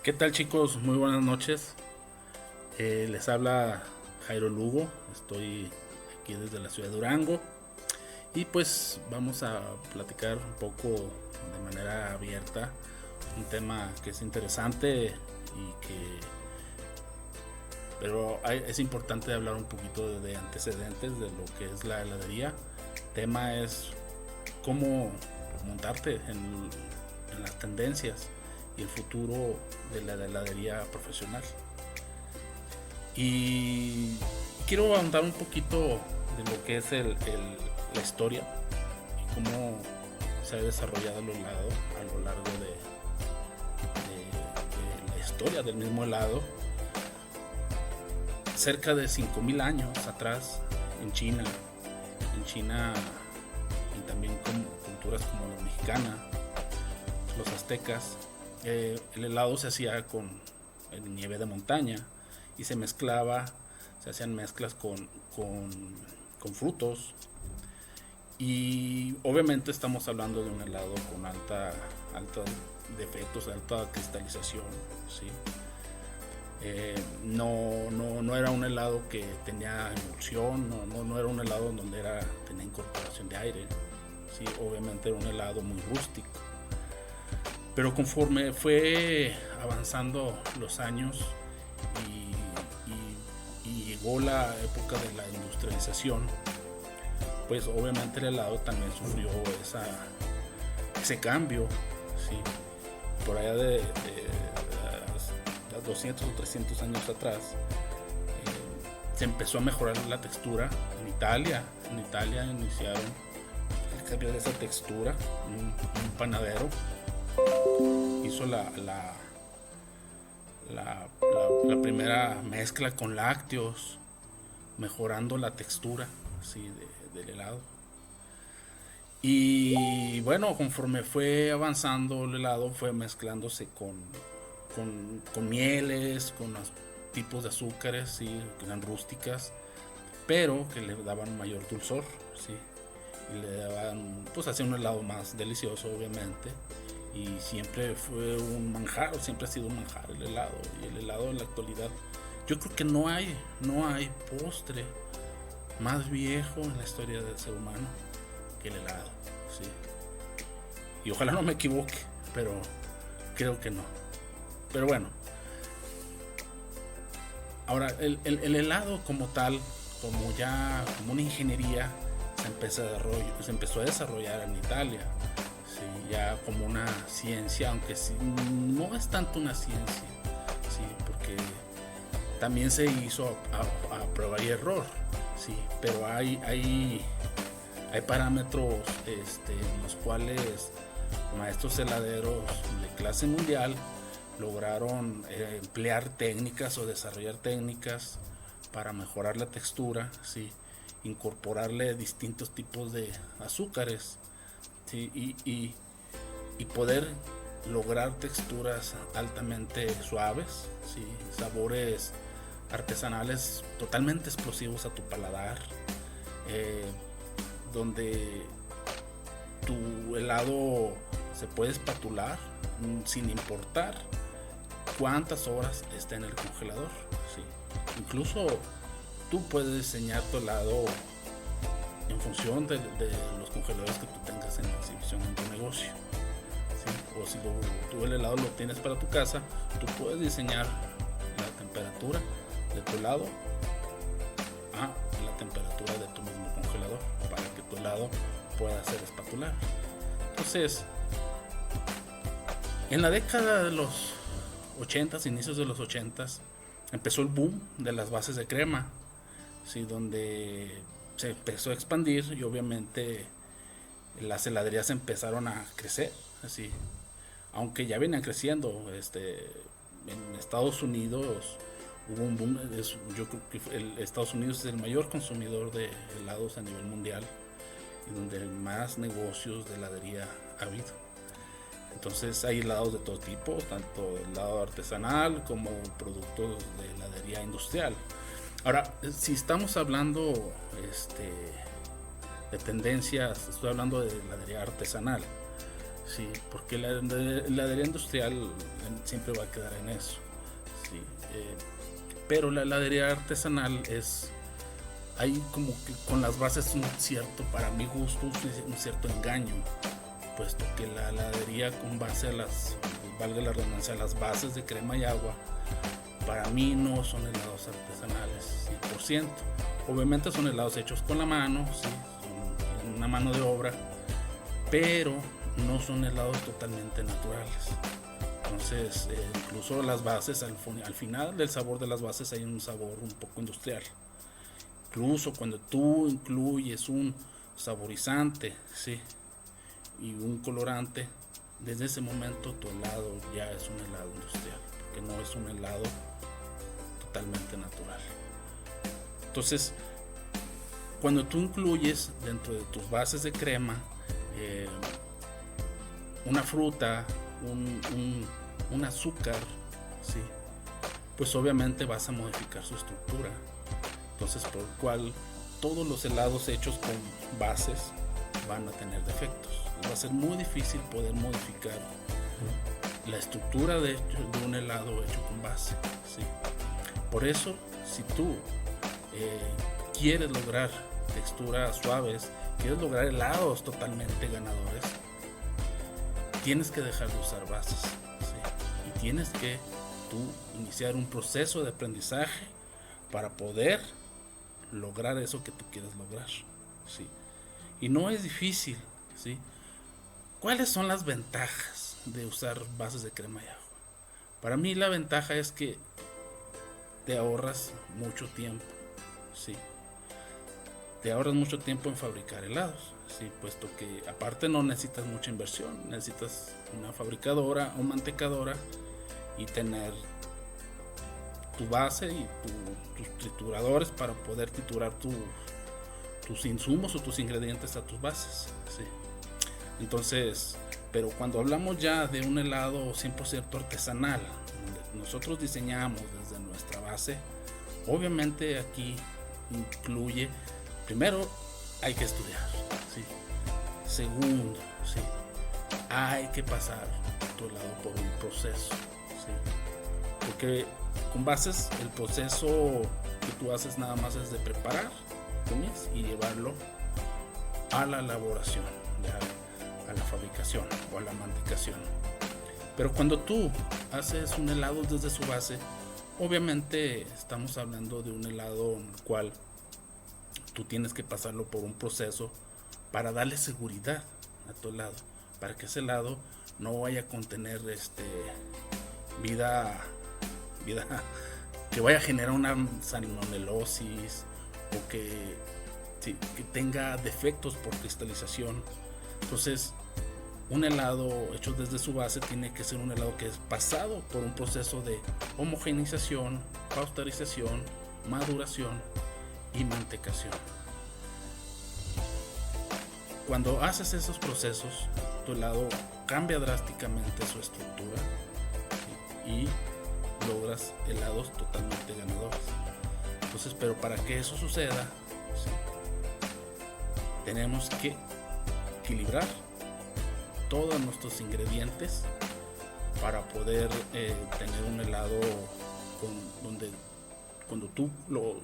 ¿Qué tal, chicos? Muy buenas noches. Les habla Jairo Lugo. Estoy aquí desde la ciudad de Durango y pues vamos a platicar un poco de manera abierta un tema que es interesante y que es importante hablar un poquito de antecedentes de lo que es la heladería. El tema es cómo montarte en las tendencias y el futuro de la heladería profesional. Y quiero ahondar un poquito de lo que es la historia y cómo se ha desarrollado el helado a lo largo de la historia del mismo helado. Cerca de 5000 años atrás en China y también con culturas como la mexicana, los aztecas, el helado se hacía con nieve de montaña y se hacían mezclas con frutos. Y obviamente estamos hablando de un helado con alta defectos, alta cristalización, ¿sí? No era un helado que tenía emulsión, no era un helado en donde tenía incorporación de aire, ¿sí? Obviamente era un helado muy rústico. Pero conforme fue avanzando los años y llegó la época de la industrialización, pues obviamente el helado también sufrió ese cambio, ¿sí? Por allá de 200 o 300 años atrás, se empezó a mejorar la textura. En Italia iniciaron el cambio de esa textura. Un panadero hizo la primera mezcla con lácteos, mejorando la textura, ¿sí? del helado. Y bueno, conforme fue avanzando el helado, fue mezclándose con mieles, con los tipos de azúcares, ¿sí? Que eran rústicas, pero que le daban mayor dulzor, ¿sí? Y le daban, pues hacía un helado más delicioso, obviamente. Y siempre fue un manjar, o siempre ha sido un manjar el helado. Y el helado en la actualidad, yo creo que no hay postre más viejo en la historia del ser humano que el helado, ¿sí? Y ojalá no me equivoque, pero creo que no. Pero bueno, ahora el helado como tal, como una ingeniería, se empezó a desarrollar en Italia, ¿sí? Ya como una ciencia, aunque sí, no es tanto una ciencia, ¿sí? Porque también se hizo a prueba y error, ¿sí? Pero hay parámetros en los cuales maestros heladeros de clase mundial lograron emplear técnicas o desarrollar técnicas para mejorar la textura, ¿sí? Incorporarle distintos tipos de azúcares, ¿sí? y poder lograr texturas altamente suaves, ¿sí? Sabores artesanales totalmente explosivos a tu paladar, donde tu helado se puede espatular sin importar cuántas horas está en el congelador, ¿sí? Incluso tú puedes diseñar tu helado en función de los congeladores que tú tengas en exhibición en tu negocio, ¿sí? O si tú el helado lo tienes para tu casa, tú puedes diseñar la temperatura de tu helado a la temperatura de tu mismo congelador para que tu helado pueda ser espatular. Entonces, en la década de los 80s, inicios de los 80s, empezó el boom de las bases de crema, ¿sí? Donde se empezó a expandir y obviamente las heladerías empezaron a crecer, así, aunque ya venían creciendo. En Estados Unidos hubo un boom. Yo creo que Estados Unidos es el mayor consumidor de helados a nivel mundial y donde más negocios de heladería ha habido. Entonces hay helados de todo tipo, tanto helado artesanal como productos de heladería industrial. Ahora, si estamos hablando de tendencias, estoy hablando de heladería artesanal, Sí, porque la heladería industrial siempre va a quedar en eso. Sí, pero la heladería artesanal es, hay como que con las bases un cierto, para mi gusto, un cierto engaño, puesto que la heladería con base a las, valga la redundancia, a las bases de crema y agua, para mí no son helados artesanales 100%. Obviamente son helados hechos con la mano, sí, son una mano de obra, pero no son helados totalmente naturales. Entonces, incluso las bases, al final del sabor de las bases hay un sabor un poco industrial. Incluso cuando tú incluyes un saborizante, ¿sí?, y un colorante, desde ese momento tu helado ya es un helado industrial, porque no es un helado totalmente natural. Entonces, cuando tú incluyes dentro de tus bases de crema una fruta, un azúcar, ¿sí?, pues obviamente vas a modificar su estructura. Entonces, por lo cual todos los helados hechos con bases van a tener defectos. Va a ser muy difícil poder modificar la estructura de un helado hecho con base, ¿sí? Por eso, si tú quieres lograr texturas suaves, quieres lograr helados totalmente ganadores, tienes que dejar de usar bases, ¿sí? Y tienes que tú iniciar un proceso de aprendizaje para poder lograr eso que tú quieres lograr, ¿sí? Y no es difícil, ¿sí? ¿Cuáles son las ventajas de usar bases de crema y agua? Para mí la ventaja es que te ahorras mucho tiempo, ¿sí? Te ahorras mucho tiempo en fabricar helados, ¿sí? Puesto que aparte no necesitas mucha inversión, necesitas una fabricadora o mantecadora y tener tu base y tus trituradores para poder triturar tus insumos o tus ingredientes a tus bases, ¿sí? Entonces, pero cuando hablamos ya de un helado 100% artesanal, donde nosotros diseñamos desde nuestra base, obviamente aquí incluye, primero, hay que estudiar, ¿sí? Segundo, ¿sí?, hay que pasar tu helado por un proceso, ¿sí? Porque con bases el proceso que tú haces nada más es de preparar y llevarlo a la elaboración, a la fabricación o a la mantecación. Pero cuando tú haces un helado desde su base, obviamente estamos hablando de un helado en el cual tú tienes que pasarlo por un proceso para darle seguridad a tu helado, para que ese helado no vaya a contener vida que vaya a generar una salmonelosis o que tenga defectos por cristalización. Entonces, un helado hecho desde su base tiene que ser un helado que es pasado por un proceso de homogeneización, pasteurización, maduración y mantecación. Cuando haces esos procesos, tu helado cambia drásticamente su estructura y logras helados totalmente ganadores. Entonces, pero para que eso suceda, ¿sí?, tenemos que equilibrar todos nuestros ingredientes para poder tener un helado donde cuando tú lo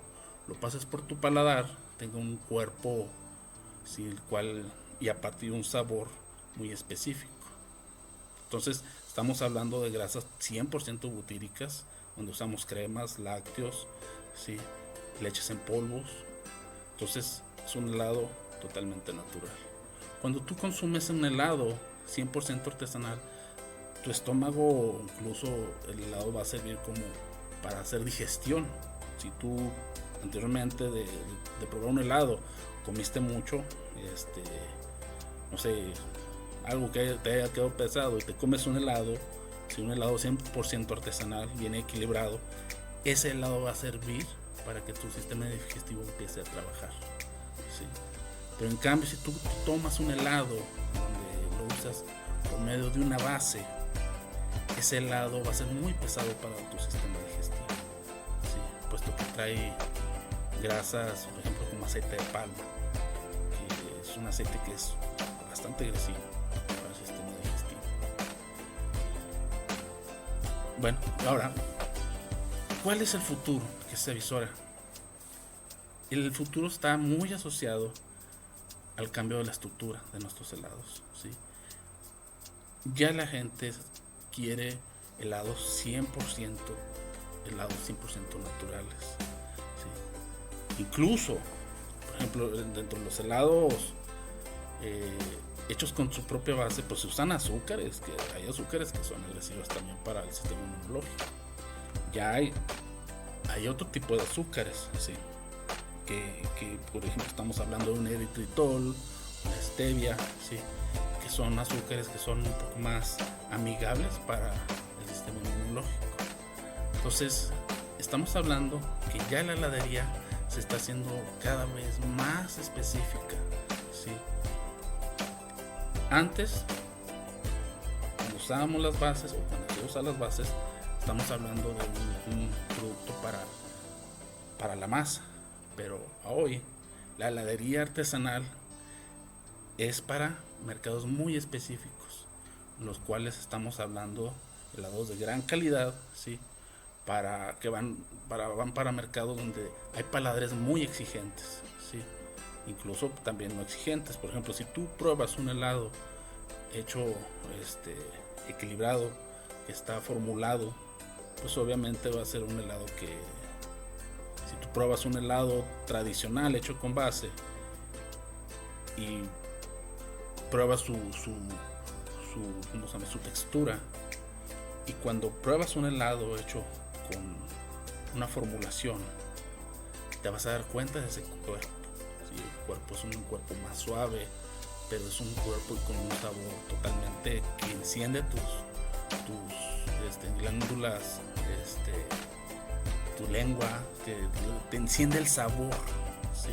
pases por tu paladar tenga un cuerpo, ¿sí?, el cual, y a partir de un sabor muy específico. Entonces estamos hablando de grasas 100% butíricas, donde usamos cremas, lácteos, ¿sí?, leches en polvos. Entonces es un helado totalmente natural. Cuando tú consumes un helado 100% artesanal, tu estómago, incluso el helado va a servir como para hacer digestión. Si tú anteriormente de probar un helado comiste mucho, no sé, algo que te haya quedado pesado y te comes un helado, si un helado 100% artesanal, bien equilibrado, ese helado va a servir para que tu sistema digestivo empiece a trabajar, ¿sí? Pero en cambio, si tú tomas un helado donde lo usas por medio de una base, ese helado va a ser muy pesado para tu sistema digestivo, ¿sí?, puesto que trae grasas, por ejemplo, como aceite de palma, que es un aceite que es bastante agresivo para el sistema digestivo. Bueno, ahora, ¿cuál es el futuro que se avisora? El futuro está muy asociado al cambio de la estructura de nuestros helados, ¿sí? Ya la gente quiere helados 100% naturales, ¿sí? Incluso, por ejemplo, dentro de los helados hechos con su propia base, pues se usan azúcares, que hay azúcares que son agresivos también para el sistema inmunológico. Ya hay otro tipo de azúcares, ¿sí? que por ejemplo estamos hablando de un eritritol, una stevia, ¿sí? Que son azúcares que son un poco más amigables para el sistema inmunológico. Entonces estamos hablando que ya la heladería se está haciendo cada vez más específica, ¿sí? Antes, cuando usábamos las bases, o cuando se usan las bases, estamos hablando de un producto para la masa. Pero hoy la heladería artesanal es para mercados muy específicos, en los cuales estamos hablando de helados de gran calidad, ¿sí? Van para mercados donde hay paladares muy exigentes, ¿sí? Incluso también no exigentes. Por ejemplo, si tú pruebas un helado hecho equilibrado, que está formulado, pues obviamente va a ser un helado que, si tú pruebas un helado tradicional hecho con base y pruebas su textura, y cuando pruebas un helado hecho con una formulación, te vas a dar cuenta de ese cuerpo. ¿Sí? El cuerpo es un cuerpo más suave, pero es un cuerpo con un sabor totalmente que enciende tus glándulas, tu lengua, te enciende el sabor, ¿sí?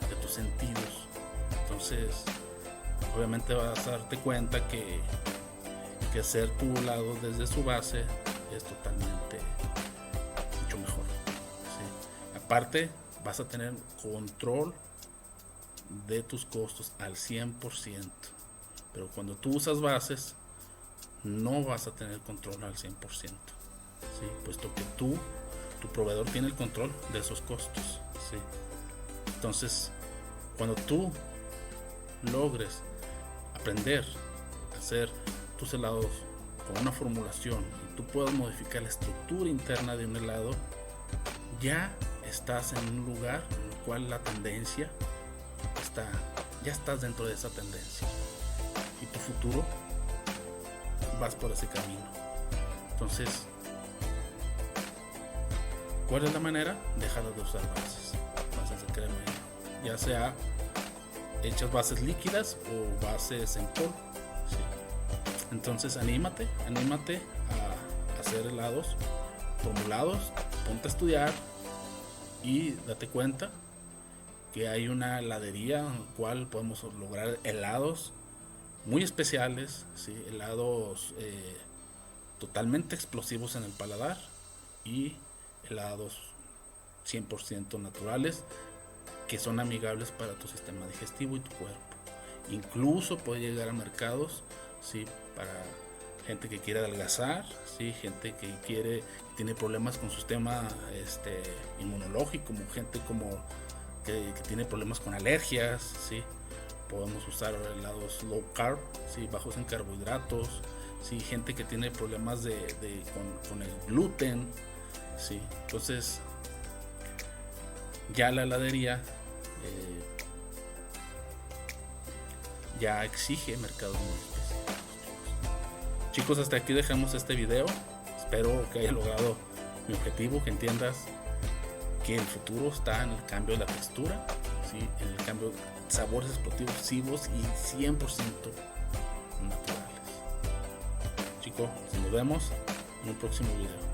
De tus sentidos. Entonces, obviamente vas a darte cuenta que hacer tu helado desde su base es totalmente mucho mejor, ¿sí? Aparte, vas a tener control de tus costos al 100%, pero cuando tú usas bases no vas a tener control al 100%, ¿sí? Puesto que tu proveedor tiene el control de esos costos, ¿sí? Entonces, cuando tú logres aprender a hacer tus helados con una formulación y tú puedas modificar la estructura interna de un helado, ya estás en un lugar en el cual la tendencia ya estás dentro de esa tendencia, y tu futuro vas por ese camino. Entonces, ¿cuál es la manera? Dejar de usar bases de crema, ya sea hechas bases líquidas o bases en polvo, ¿sí? Entonces anímate a hacer helados formulados, ponte a estudiar y date cuenta que hay una heladería en la cual podemos lograr helados muy especiales, ¿sí? Helados totalmente explosivos en el paladar y helados 100% naturales que son amigables para tu sistema digestivo y tu cuerpo. Incluso puede llegar a mercados, ¿sí? Para gente que quiere adelgazar, ¿sí? Gente que tiene problemas con su sistema inmunológico, como gente que tiene problemas con alergias, ¿sí? Podemos usar helados low carb, ¿sí? Bajos en carbohidratos, ¿sí? Gente que tiene problemas con el gluten, ¿sí? Entonces ya la heladería ya exige mercados muy específicos. Chicos, hasta aquí dejamos este video. Espero que haya logrado mi objetivo, que entiendas que el futuro está en el cambio de la textura, ¿sí? En el cambio de sabores explosivos y 100% naturales. Chicos, nos vemos en un próximo video.